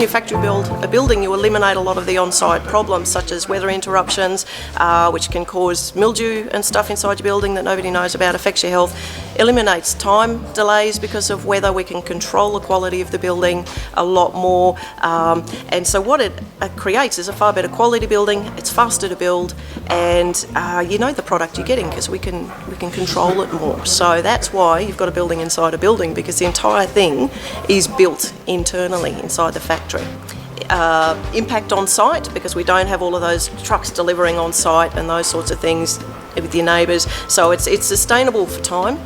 you factory build a building, you eliminate a lot of the on-site problems, such as weather interruptions, which can cause mildew and stuff inside your building that nobody knows about, affects your health. Eliminates time delays because of weather. We can control the quality of the building a lot more. And so what it creates is a far better quality building. It's faster to build, and you know the product you're getting because we can control it more. So that's why you've got a building inside a building, because the entire thing is built internally inside the factory. Impact on site, because we don't have all of those trucks delivering on site and those sorts of things with your neighbours. So it's sustainable for time.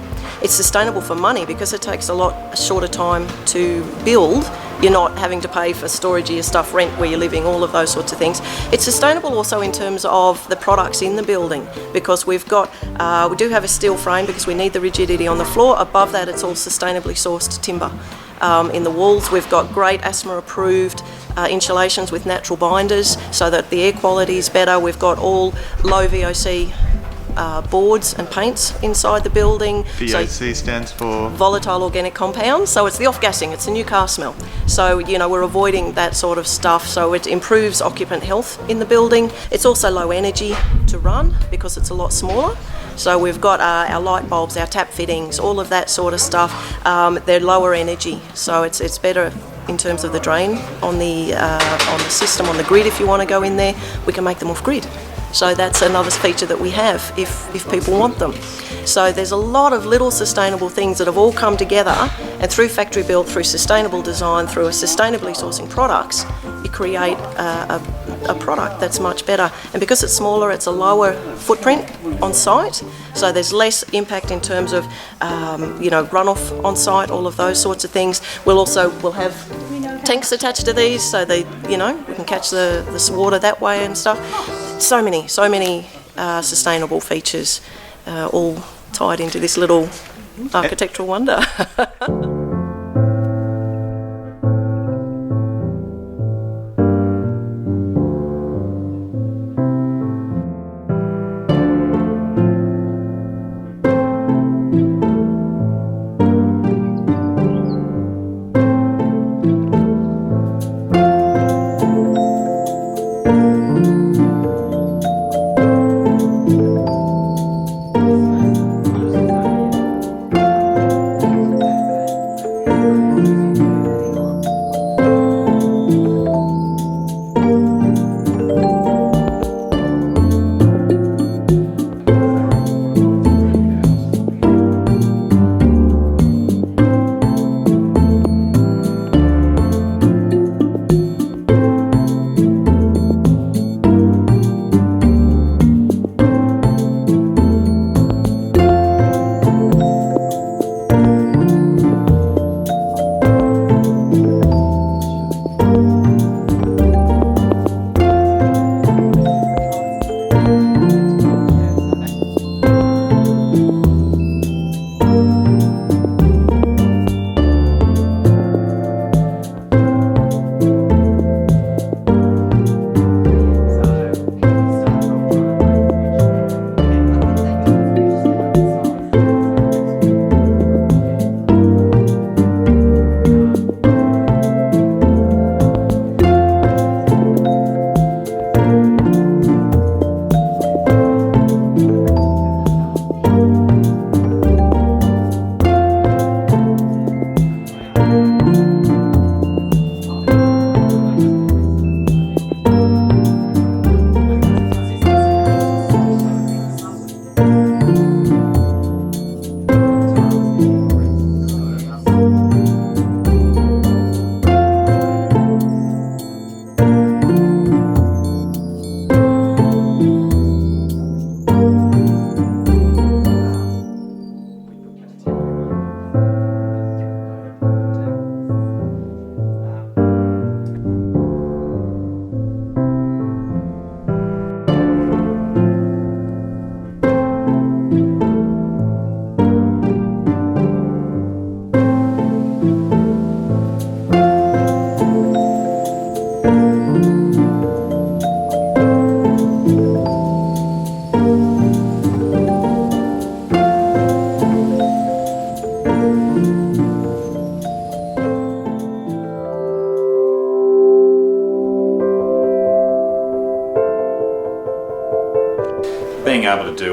It's sustainable for money because it takes a lot shorter time to build. You're not having to pay for storage of your stuff, rent where you're living, all of those sorts of things. It's sustainable also in terms of the products in the building, because we do have a steel frame because we need the rigidity on the floor. Above that, it's all sustainably sourced timber. In the walls, we've got great asthma approved insulations with natural binders so that the air quality is better. We've got all low VOC boards and paints inside the building. VOC stands for? Volatile organic compounds. So it's the off-gassing, it's the new car smell. So, you know, we're avoiding that sort of stuff. So it improves occupant health in the building. It's also low energy to run because it's a lot smaller. So we've got our light bulbs, our tap fittings, all of that sort of stuff. They're lower energy, so it's better in terms of the drain on the system, on the grid. If you want to go in there, we can make them off grid. So that's another feature that we have if people want them. So there's a lot of little sustainable things that have all come together, and through factory built, through sustainable design, through a sustainably sourcing products, you create a product that's much better. And because it's smaller, it's a lower footprint on site, so there's less impact in terms of runoff on site, all of those sorts of things. We'll have tanks attached to these so we can catch the water that way and stuff. So many sustainable features, all tied into this little architectural wonder.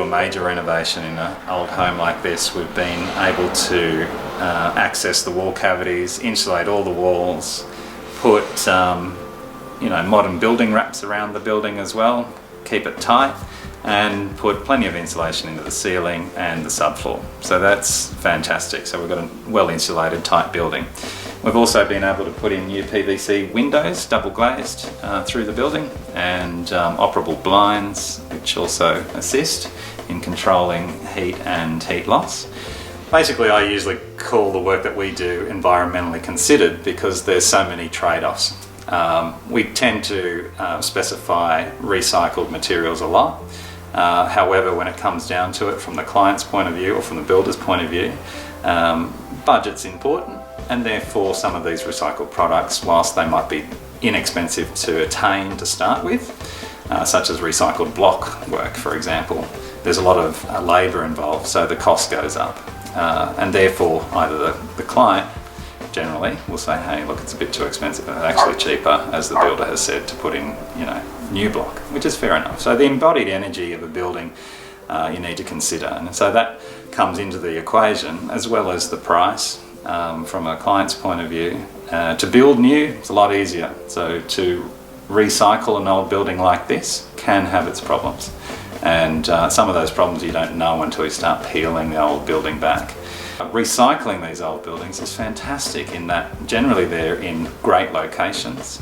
major renovation in an old home like this, we've been able to access the wall cavities, insulate all the walls, put modern building wraps around the building as well, keep it tight, and put plenty of insulation into the ceiling and the subfloor. So that's fantastic. So we've got a well insulated, tight building. We've also been able to put in new PVC windows, double glazed, through the building, and operable blinds, which also assist in controlling heat and heat loss. Basically, I usually call the work that we do environmentally considered because there's so many trade-offs. We tend to specify recycled materials a lot. However, when it comes down to it from the client's point of view or from the builder's point of view, budget's important, and therefore some of these recycled products, whilst they might be inexpensive to attain to start with, such as recycled block work, for example, there's a lot of labour involved, so the cost goes up. And therefore either the client generally will say, hey, look, it's a bit too expensive, and it's actually cheaper, as the builder has said, to put in new block, which is fair enough. So the embodied energy of a building you need to consider, and so that comes into the equation, as well as the price. From a client's point of view, to build new, it's a lot easier. So to recycle an old building like this can have its problems, and some of those problems you don't know until you start peeling the old building back. Recycling these old buildings is fantastic in that generally they're in great locations.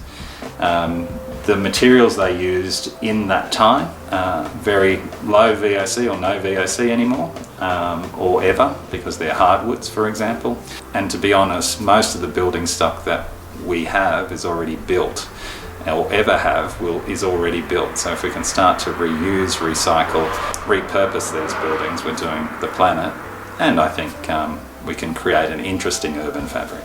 The materials they used in that time, very low VOC or no VOC anymore, or ever, because they're hardwoods, for example. And to be honest, most of the building stock that we have is already built, or ever have, is already built. So if we can start to reuse, recycle, repurpose these buildings, we're doing the planet, and I think we can create an interesting urban fabric.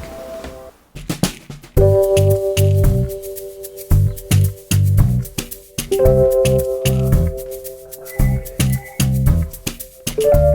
You